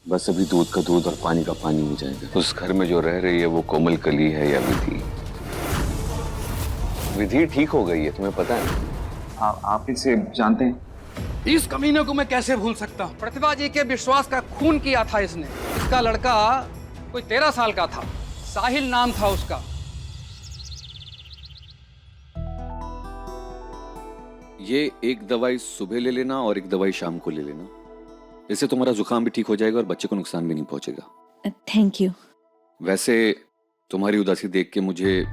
बस अभी दूध का दूध और पानी का पानी हो जाएगा। उस घर में जो रह रही है वो कोमल कली है या विधि? विधि ठीक हो गई है, तुम्हें पता है? आप इसे जानते हैं? इस कमीने को मैं कैसे भूल सकता हूँ? प्रतिभा जी के विश्वास का खून किया था इसने। इसका लड़का कोई 13 साल का था, साहिल नाम था उसका। ये एक दवाई सुबह ले लेना और एक दवाई शाम को ले लेना। इससे तुम्हारा जुकाम भी ठीक हो जाएगा और बच्चे को नुकसान भी नहीं पहुंचेगा। Thank you. वैसे तुम्हारी उदासी देख के मुझे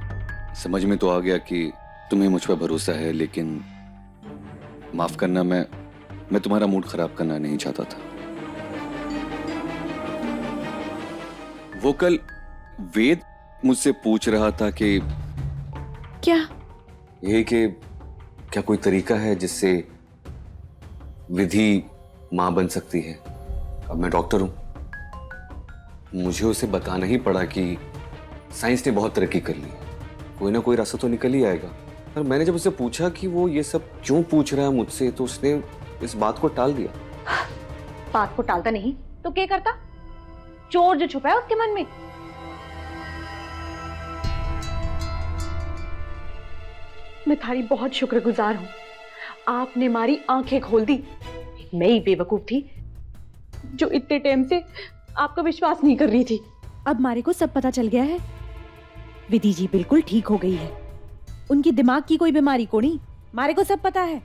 समझ में तो आ गया कि तुम्हें मुझ पर भरोसा है, लेकिन माफ करना, मैं तुम्हारा मूड खराब करना नहीं चाहता था। वो कल वेद मुझसे पूछ रहा था कि क्या? ये कि क्या कोई तरीका है जिससे विधि मां बन सकती है। अब मैं डॉक्टर हूं, मुझे उसे बताना ही पड़ा कि साइंस ने बहुत तरक्की कर ली है, कोई ना कोई रास्ता तो निकल ही आएगा। और मैंने जब उससे पूछा कि वो ये सब क्यों पूछ रहा है मुझसे, तो उसने इस बात को टाल दिया। बात को टालता नहीं तो क्या करता? चोर जो छुपा है उसके मन में। मैं थारी बहुत शुक्रगुजार हूं, आपने हमारी आंखें खोल दी। मैं ही बेवकूफ थी जो इतने टाइम से आपका विश्वास नहीं कर रही थी। अब मारे को सब पता चल गया है। विधि जी बिल्कुल ठीक हो गई है, उनकी दिमाग की कोई बीमारी को नहीं, मारे को सब पता है।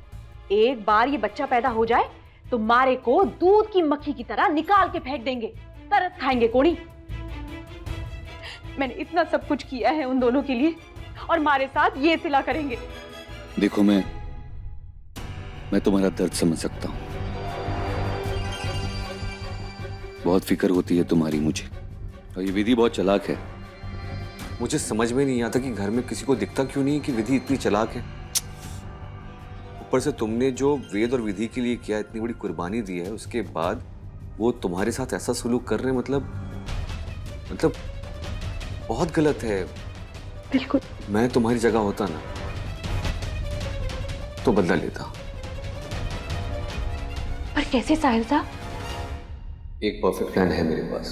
एक बार ये बच्चा पैदा हो जाए तो मारे को दूध की मक्खी की तरह निकाल के फेंक देंगे, तरस खाएंगे कोनी। मैंने इतना सब कुछ किया है उन दोनों के लिए और मारे साथ ये सिला करेंगे। देखो, मैं तुम्हारा दर्द समझ सकता हूं, बहुत फिक्र होती है तुम्हारी मुझे। और ये विधि बहुत चालाक है। मुझे समझ में नहीं आता कि घर में किसी को दिखता क्यों नहीं कि विधि इतनी चालाक है। ऊपर से तुमने जो वेद और विधि के लिए किया, इतनी बड़ी कुर्बानी दी है, उसके बाद वो तुम्हारे साथ ऐसा सलूक कर रहे हैं, मतलब बहुत गलत है। बिल्कुल। मैं तुम्हारी जगह होता ना तो बदला लेता। पर कैसे साहिल साहब? एक परफेक्ट प्लान है मेरे पास।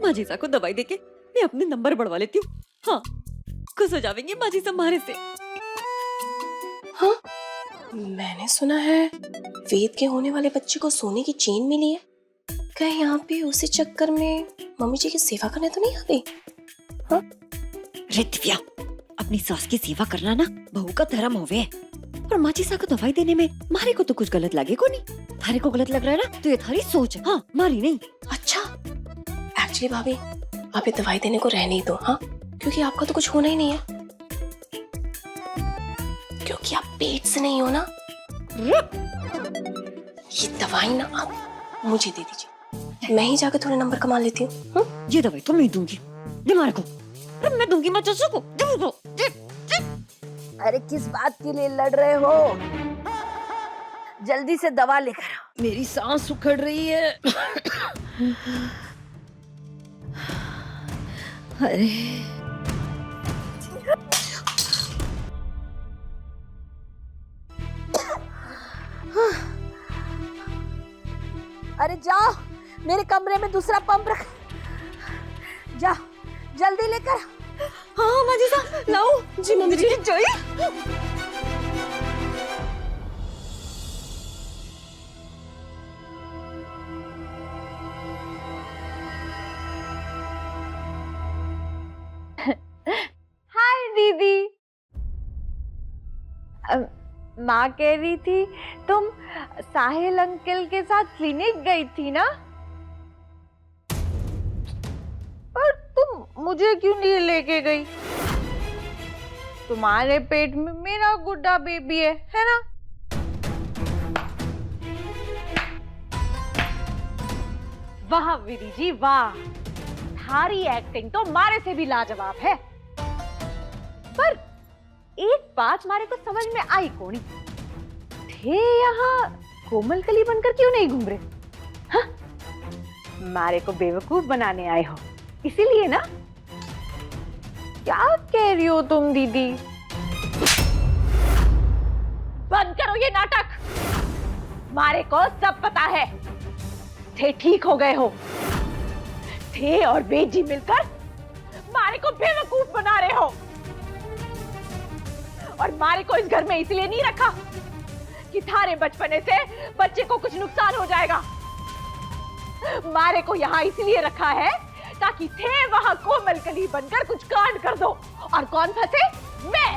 माजीसा को दवाई देके मैं अपने नंबर बढ़वा लेती हूँ। हाँ, खुश हो जाएंगे माजीसा हमारे से। हाँ, मैंने सुना है वेद के होने वाले बच्चे को सोने की चेन मिली है। कहीं यहाँ पे उसी चक्कर में मम्मी जी की सेवा करने तो नहीं आ गई? हाँ? दिव्या, अपनी सास की सेवा करना ना बहू का धर्म होवे। और माजीसा को दवाई देने में मारे को तो कुछ गलत लगे को नहीं। थारे को गलत लग रहा है ना तो ये थारी सोच है, हाँ, मारी नहीं। अच्छा, एक्चुअली भाभी आप ये दवाई देने को रहने ही दो। हाँ, क्योंकि आपका तो कुछ होना ही नहीं है, क्योंकि आप पेट से नहीं हो ना। ये दवाई ना आप मुझे दे दीजिए, मैं ही जाकर थोड़े नंबर कमा लेती हूँ। ये दवाई तो मैं दूंगी, दे मारे को। मैं दूंगी मत को। अरे किस बात के लिए लड़ रहे हो? जल्दी से दवा लेकर आओ। मेरी सांस उखड़ रही है। अरे अरे जाओ, मेरे कमरे में दूसरा पंप रख, जाओ जल्दी लेकर। हाँ माजीसा, लाओ। जी मम्मी जी। जोई। हाय दीदी। माँ कह रही थी तुम साहिल अंकल के साथ क्लिनिक गई थी ना? पर तुम मुझे क्यों नहीं लेके गई? तुम्हारे पेट में मेरा गुड्डा बेबी है ना? वाह विधि जी वाह, थारी एक्टिंग तो मारे से भी लाजवाब है। पर एक बात मारे को समझ में आई कोनी, थे यहाँ कोमल कली बनकर क्यों नहीं घूम रहे? हाँ? मारे को बेवकूफ बनाने आए हो इसीलिए ना? क्या कह रही हो तुम दीदी? बंद करो ये नाटक। मारे को सब पता है। थे ठीक हो गए हो। थे और वेद जी मिलकर मारे को बेवकूफ बना रहे हो। और मारे को इस घर में इसलिए नहीं रखा कि थारे बचपने से बच्चे को कुछ नुकसान हो जाएगा। मारे को यहाँ इसलिए रखा है ताकि थे वहां कोमल कली बनकर कुछ कांड कर दो। और कौन फंसे? मैं।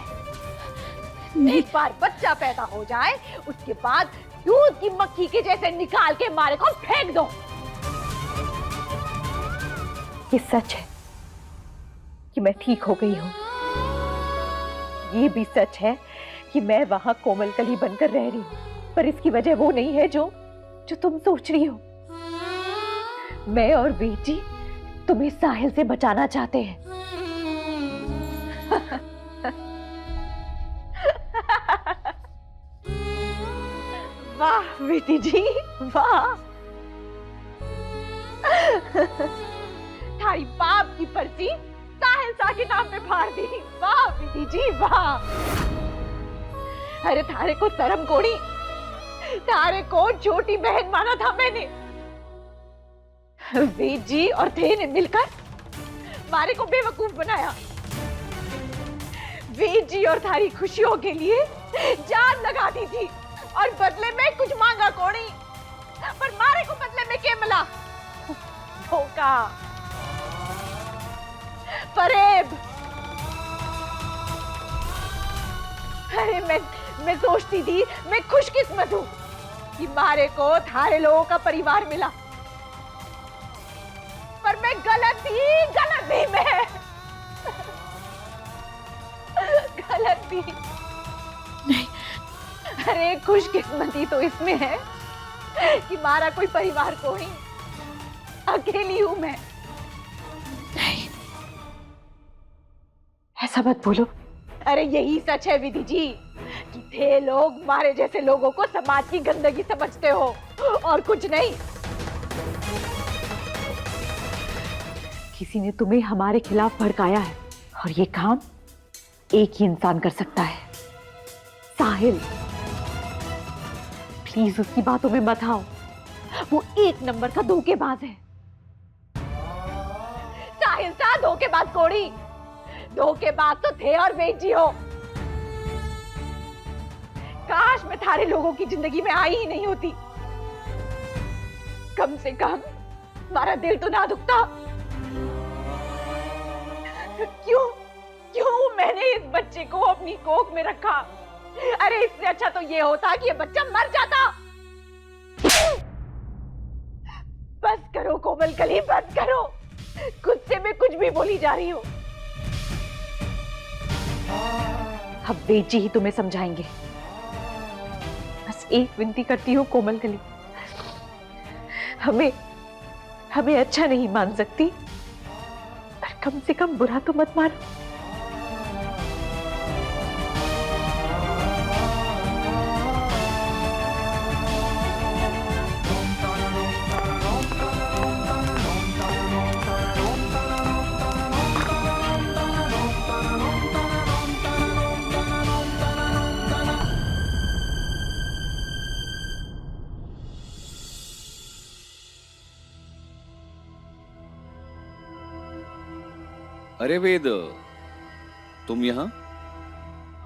एक बार बच्चा पैदा हो जाए उसके बाद दूध की मक्खी के जैसे निकाल के मारे को फेंक दो। ये सच है कि मैं ठीक हो गई हूं। ये भी सच है कि मैं वहां कोमल कली बनकर रह रही हूं, पर इसकी वजह वो नहीं है जो तुम सोच रही हो। मैं और बेटी तुम्हें साहिल से बचाना चाहते हैं। वाह बेटी जी, वाह। थारी बाप की पर्ची साहिल सा के नाम पे फाड़ दी। वाह बेटी जी, वाह। अरे थारे को शर्म कोनी। थारे को छोटी बहन माना था मैंने। वेद जी और थे ने मिलकर मारे को बेवकूफ बनाया। वेद जी और थारी खुशियों के लिए जान लगा दी थी और बदले में कुछ मांगा कोनी। पर मारे को बदले में क्या मिला? धोखा, फरेब। अरे मैं सोचती थी मैं खुशकिस्मत हूं कि मारे को थारे लोगों का परिवार मिला, पर मैं गलत थी मैं। गलत थी। नहीं। अरे खुशकिस्मती तो इसमें है कि मारा कोई परिवार को ही, अकेली हूं मैं। नहीं, ऐसा मत बोलो। अरे यही सच है विधि जी कि थे लोग मारे जैसे लोगों को समाज की गंदगी समझते हो और कुछ नहीं। किसी ने तुम्हें हमारे खिलाफ भड़काया है और ये काम एक ही इंसान कर सकता है, साहिल। प्लीज उसकी बातों में मत आओ। वो एक नंबर का धोखेबाज है। साहिल सा धोखेबाज कोड़ी। धोखेबाज तो थे और वेद जी हो। काश मैं थारे लोगों की जिंदगी में आई ही नहीं होती। कम से कम हमारा दिल तो ना दुखता। क्यों मैंने इस बच्चे को अपनी कोख में रखा? अरे इससे अच्छा तो ये होता कि ये बच्चा मर जाता। बस करो कोमल कली, बस करो। खुद से मैं कुछ भी बोली जा रही हूं। अब वेद जी ही तुम्हें समझाएंगे। बस एक विनती करती हूँ कोमल कली, हमें अच्छा नहीं मान सकती, पर कम से कम बुरा तो मत मानो। अरे वेद, तुम यहाँ?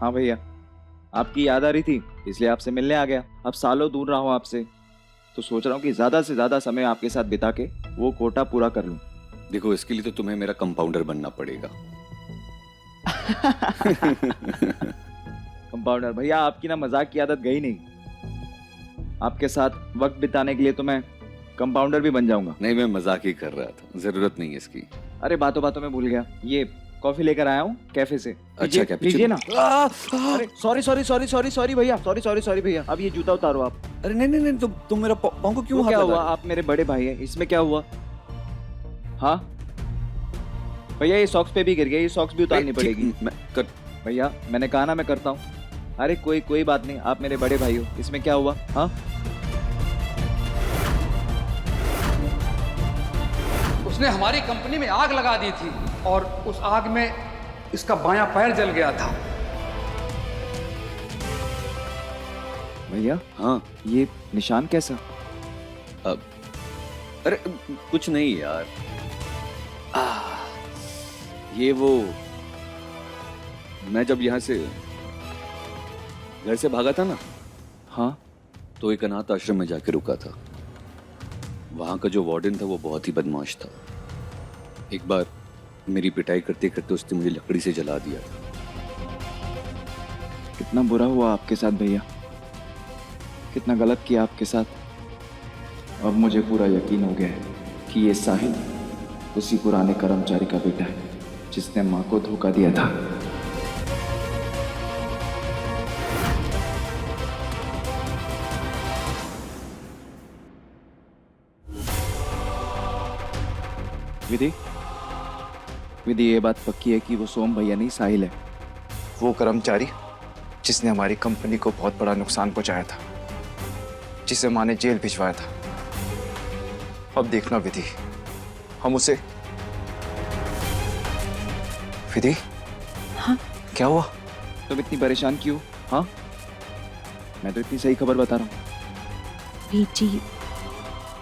हाँ भैया, आपकी याद आ रही थी इसलिए आपसे मिलने आ गया। अब सालों दूर रहा हूँ आपसे, तो सोच रहा हूँ कि ज्यादा से ज्यादा समय आपके साथ बिता के वो कोटा पूरा कर लूँ। देखो, इसके लिए तो तुम्हें मेरा कंपाउंडर बनना पड़ेगा। कंपाउंडर भैया, आपकी ना मजाक की आदत गई नहीं। आपके साथ वक्त बिताने के लिए तो मैं कंपाउंडर भी बन जाऊंगा। नहीं, मैं मजाक ही कर रहा था, जरूरत नहीं है इसकी। अरे बातों बातों में भूल गया, ये कॉफी लेकर आया हूँ कैफे से। अच्छा, क्या लीजिए ना। अरे सॉरी भैया, सॉरी भैया। अब ये जूता उतारो आप। अरे नहीं, तुम मेरा पाँव को क्यों हाथ क्या लगा हुआ? रहे हो? आप मेरे बड़े भाई हैं, इसमें क्या हुआ? हाँ भैया, ये सॉक्स पे भी गिर गया, ये सॉक्स भी उतारनी पड़ेगी। भैया मैंने कहा ना मैं करता हूँ। अरे कोई बात नहीं, आप मेरे बड़े भाई हो, इसमें क्या हुआ? हाँ, उसने हमारी कंपनी में आग लगा दी थी और उस आग में इसका बायां पैर जल गया था। भैया हाँ। ये निशान कैसा? अब अरे कुछ नहीं यार। ये वो, मैं जब यहाँ से घर से भागा था ना, हाँ। तो एक अनाथ आश्रम में जाके रुका था। वहां का जो वार्डन था वो बहुत ही बदमाश था। एक बार मेरी पिटाई करते करते उसने मुझे लकड़ी से जला दिया था। कितना बुरा हुआ आपके साथ भैया, कितना गलत किया आपके साथ। अब मुझे पूरा यकीन हो गया है कि ये साहिल उसी पुराने कर्मचारी का बेटा है जिसने माँ को धोखा दिया था। विधि, विधि ये बात पक्की है कि वो सोम भैया नहीं साहिल है। वो कर्मचारी जिसने हमारी कंपनी को बहुत बड़ा नुकसान पहुंचाया था, जिसे माँ ने जेल भिजवाया था। अब देखना विधि, हम उसे। विधि, हाँ? क्या हुआ? तुम इतनी परेशान क्यों? हाँ, मैं तो इतनी सही खबर बता रहा हूँ। वेद जी,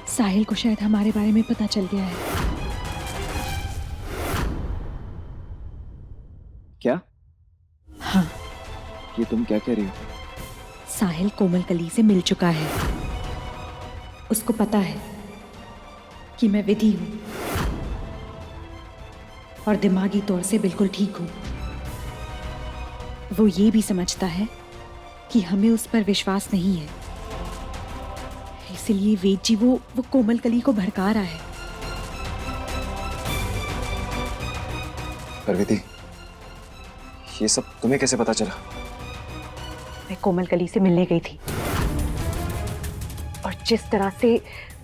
साहिल को शायद हमारे बारे में पता चल गया है। क्या? हाँ, ये तुम क्या कह रही हो? साहिल कोमल कली से मिल चुका है। उसको पता है कि मैं विधि हूं और दिमागी तौर से बिल्कुल ठीक हूं। वो ये भी समझता है कि हमें उस पर विश्वास नहीं है, इसलिए वेद जी वो कोमल कली को भड़का रहा है। पर विधि, ये सब तुम्हें कैसे पता चला? मैं कोमल कली से मिलने गई थी और जिस तरह से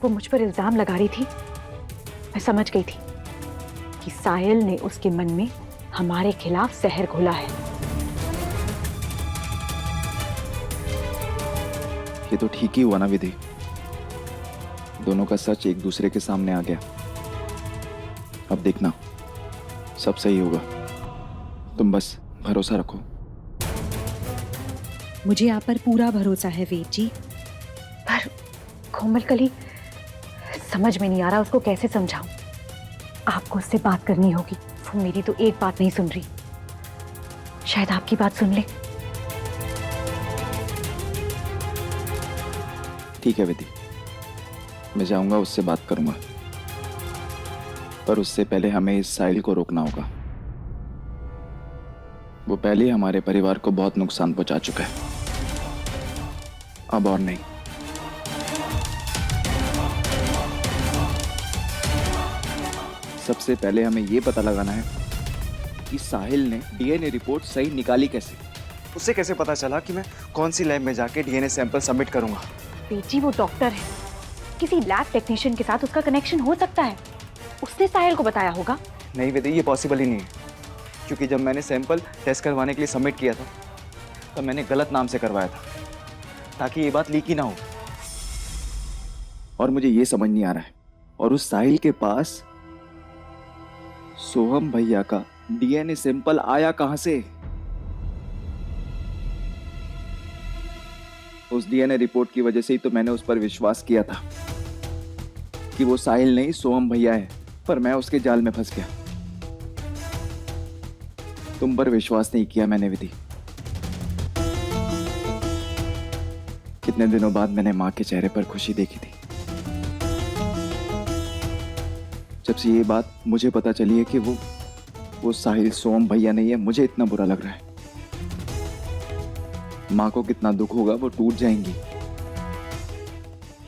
वो मुझ पर इल्जाम लगा रही थी, मैं समझ गई थी कि साहिल ने उसके मन में हमारे खिलाफ जहर घोला है। ये तो ठीक ही हुआ ना विधि, दोनों का सच एक दूसरे के सामने आ गया। अब देखना सब सही होगा, तुम बस भरोसा रखो। मुझे आप पर पूरा भरोसा है वेद जी। पर कोमल कली, समझ में नहीं आ रहा उसको कैसे समझाऊं। आपको उससे बात करनी होगी, वो मेरी तो एक बात नहीं सुन रही। शायद आपकी बात सुन ले। ठीक है विधि, मैं जाऊंगा, उससे बात करूंगा, पर उससे पहले हमें इस साहिल को रोकना होगा। वो पहले ही हमारे परिवार को बहुत नुकसान पहुंचा चुका है, अब और नहीं। सबसे पहले हमें ये पता लगाना है कि साहिल ने डीएनए रिपोर्ट सही निकाली कैसे। उसे कैसे पता चला कि मैं कौन सी लैब में जाके डीएनए सैंपल सबमिट करूंगा? बेटी वो डॉक्टर है, किसी लैब टेक्नीशियन के साथ उसका कनेक्शन हो सकता है, उसने साहिल को बताया होगा। नहीं विधि, ये पॉसिबल ही नहीं है, क्योंकि जब मैंने सैंपल टेस्ट करवाने के लिए सबमिट किया था तब मैंने गलत नाम से करवाया था, ताकि ये बात लीक ही ना हो। और मुझे ये समझ नहीं आ रहा है, और उस साहिल के पास सोहम भैया का डीएनए सैंपल आया कहां से? उस डीएनए रिपोर्ट की वजह से ही तो मैंने उस पर विश्वास किया था कि वो साहिल नहीं सोहम भैया है, पर मैं उसके जाल में फंस गया। तुम पर विश्वास नहीं किया मैंने विधि। कितने दिनों बाद मैंने मां के चेहरे पर खुशी देखी थी। जब से ये बात मुझे पता चली है कि वो साहिल सोम भैया नहीं है, मुझे इतना बुरा लग रहा है। मां को कितना दुख होगा, वो टूट जाएंगी।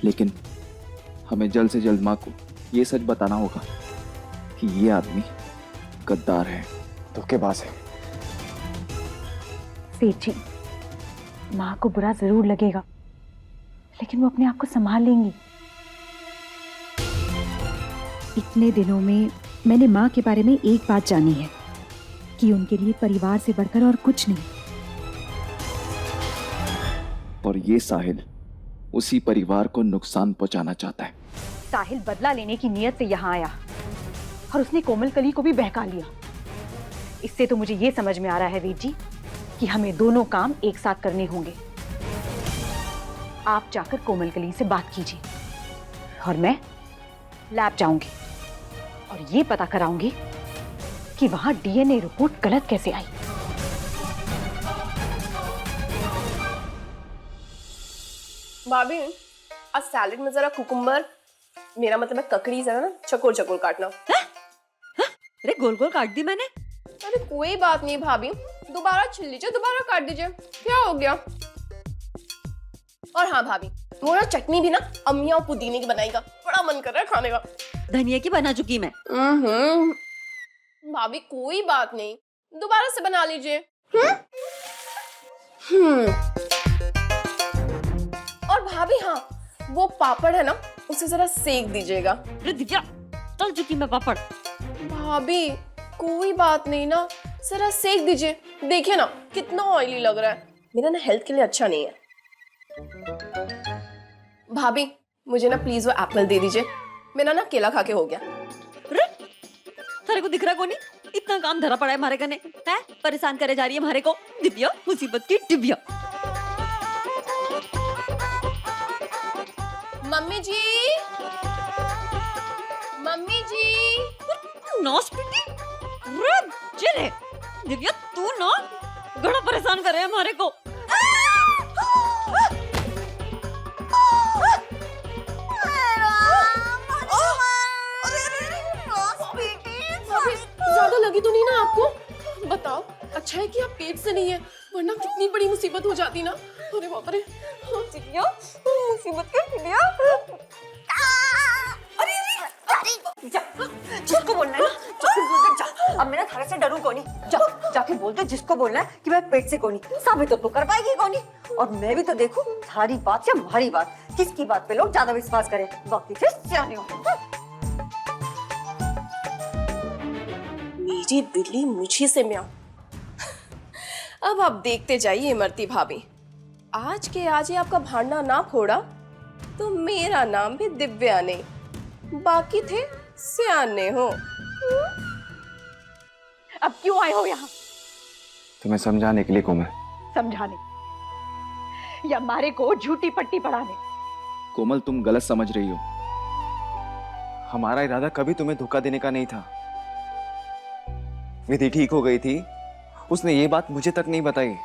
लेकिन हमें जल्द से जल्द मां को ये सच बताना होगा कि ये आदमी गद्दार है, धोखेबाज है। सेठ जी, माँ को बुरा जरूर लगेगा, लेकिन वो अपने आप को संभाल लेंगी। इतने दिनों में मैंने माँ के बारे में एक बात जानी है कि उनके लिए परिवार से बढ़कर और कुछ नहीं। और ये साहिल उसी परिवार को नुकसान पहुंचाना चाहता है। साहिल बदला लेने की नीयत से यहाँ आया और उसने कोमल कली को भी बहका लिया। इससे तो मुझे ये समझ में आ रहा है वीर जी कि हमें दोनों काम एक साथ करने होंगे। आप जाकर कोमल कली से बात कीजिए और मैं लैब जाऊंगी और ये पता कराऊंगी कि वहां डीएनए रिपोर्ट गलत कैसे आई। भाभी, आज सैलेड में जरा कुकुम्बर, मेरा मतलब है ककड़ी जरा ना चकोर चकोर काटना। अरे गोल गोल काट दी मैंने। अरे कोई बात नहीं भाभी, दोबारा छिल लीजिए, दोबारा काट दीजिए, क्या हो गया। और हाँ भाभी, वो ना चटनी भी ना अम्मिया और पुदीने की बनाएगा, बड़ा मन कर रहा है खाने का। धनिया की बना चुकी मैं। भाभी कोई बात नहीं, दोबारा से बना लीजिए। और भाभी हाँ, वो पापड़ है ना, उसे जरा सेक दीजिएगा। अरे दिव्या, तल चुकी मैं पापड़। भाभी कोई बात नहीं ना, जरा सेक दीजिए, देखिए ना कितना ऑयली लग रहा है, मेरा ना हेल्थ के लिए अच्छा नहीं है। भाभी मुझे ना प्लीज वो एप्पल दे दीजिए, मेरा ना केला खा के हो गया। अरे तेरे को दिख रहा कौन? इतना काम धरा पड़ा है हमारे कने, है परेशान करे जा रही है हमारे को। दिव्या, मुसीबत की दिव्या। मम्मी जी, मम्मी जी। नॉस पिटी, चले दिव्या, तू ना बड़ा परेशान कर रहे हैं हमारे को। ज्यादा लगी तो नहीं ना आपको? बताओ, अच्छा है कि आप पेट से नहीं है, वरना कितनी बड़ी मुसीबत हो जाती ना। अरे बाप रे, दिव्या, मुसीबत कर दिया। जिसको बोलना है ना, जाके बोल दे, जा। अब मैं ना थारे से डरूं कोनी। जा, जाके बोल दे जिसको बोलना है कि मैं पेट से कोनी, साबित तो कर पाएगी कोनी। और मैं भी तो देखूं थारी बात या हमारी बात, किसकी बात पे लोग ज्यादा विश्वास करें। बाकी फिर सियाने हो। मेरी बिल्ली मुझी से म्याऊं। अब आप देखते जाइए इमरती भाभी, आज के आज ही आपका भांडा ना फोड़ा तो मेरा नाम भी दिव्या नहीं, बाकी थे सियाने हो। अब क्यों आए हो यहाँ? तुम्हें समझाने के लिए कोमल। समझाने या मारे को झूठी पट्टी पढ़ाने? कोमल, तुम गलत समझ रही हो। हमारा इरादा कभी तुम्हें धोखा देने का नहीं था। विधि ठीक हो गई थी, उसने ये बात मुझे तक नहीं बताई,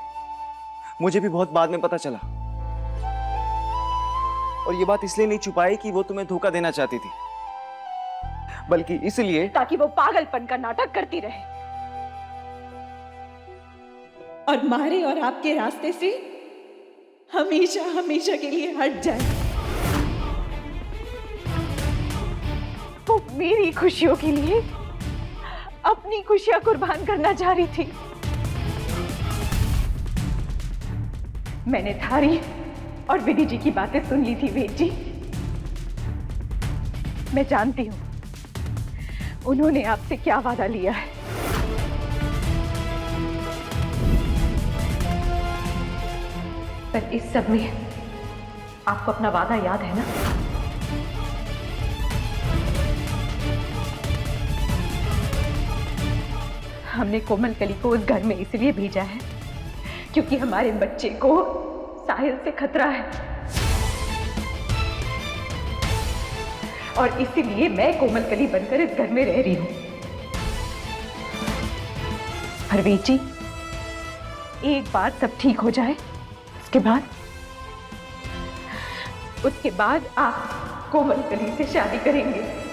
मुझे भी बहुत बाद में पता चला। और ये बात इसलिए नहीं छुपाई कि वो तुम्हें धोखा देना चाहती थी, बल्कि इसलिए ताकि वो पागलपन का नाटक करती रहे और मारे और आपके रास्ते से हमेशा हमेशा के लिए हट जाए। वो मेरी खुशियों के लिए अपनी खुशियां कुर्बान करना चाह रही थी। मैंने थारी और विधि जी की बातें सुन ली थी वेद जी। मैं जानती हूं उन्होंने आपसे क्या वादा लिया है। पर इस सब में आपको अपना वादा याद है ना? हमने कोमल कली को उस घर में इसलिए भेजा है क्योंकि हमारे बच्चे को साहिल से खतरा है, और इसीलिए मैं कोमल कली बनकर इस घर में रह रही हूं। हरवीर जी, एक बार सब ठीक हो जाए, उसके बाद आप कोमल कली से शादी करेंगे।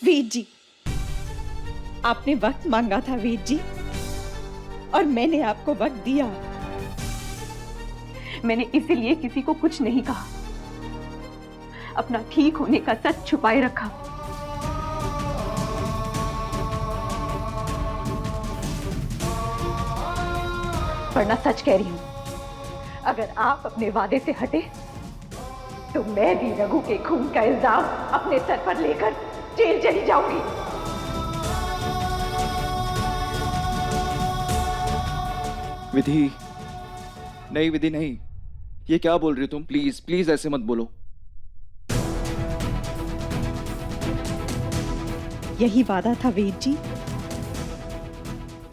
वीर जी, आपने वक्त मांगा था वीर जी, और मैंने आपको वक्त दिया। मैंने इसीलिए किसी को कुछ नहीं कहा, अपना ठीक होने का सच छुपाए रखा। वरना सच कह रही हूं, अगर आप अपने वादे से हटे तो मैं भी रघु के खून का इल्जाम अपने सर पर लेकर जेल चली जाऊंगी। विधि नहीं, विधि नहीं, ये क्या बोल रही हो तुम? प्लीज प्लीज ऐसे मत बोलो। यही वादा था वेद जी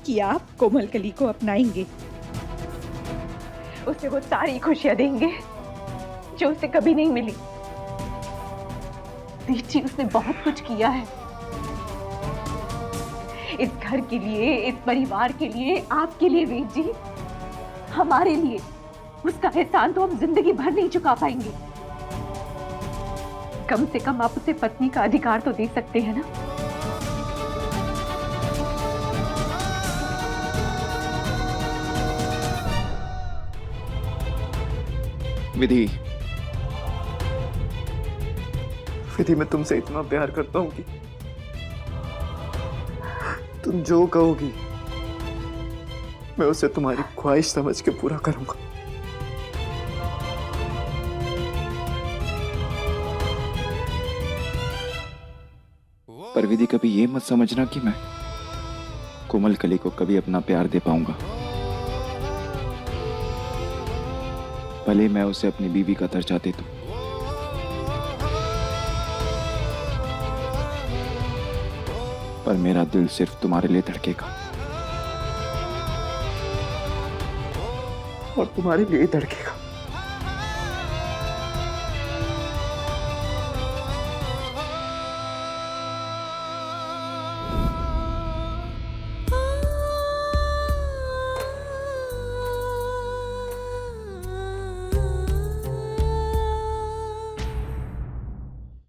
कि आप कोमलकली को अपनाएंगे, उसे वो सारी खुशियां देंगे जो उसे कभी नहीं मिली। वेद जी, उसने बहुत कुछ किया है इस घर के लिए, इस परिवार के लिए, आपके लिए वेद जी, हमारे लिए। उसका एहसान तो हम जिंदगी भर नहीं चुका पाएंगे। कम से कम आप उसे पत्नी का अधिकार तो दे सकते हैं ना। विधि, विधि, मैं तुमसे इतना प्यार करता हूँ कि तुम जो कहोगी मैं उसे तुम्हारी ख्वाहिश समझ के पूरा करूंगा। पर विधि, कभी ये मत समझना कि मैं कोमलकली को कभी अपना प्यार दे पाऊंगा। भले मैं उसे अपनी बीवी का दर्जा दे दूं, पर मेरा दिल सिर्फ तुम्हारे लिए धड़केगा। और तुम्हारे लिए ही धड़केगा।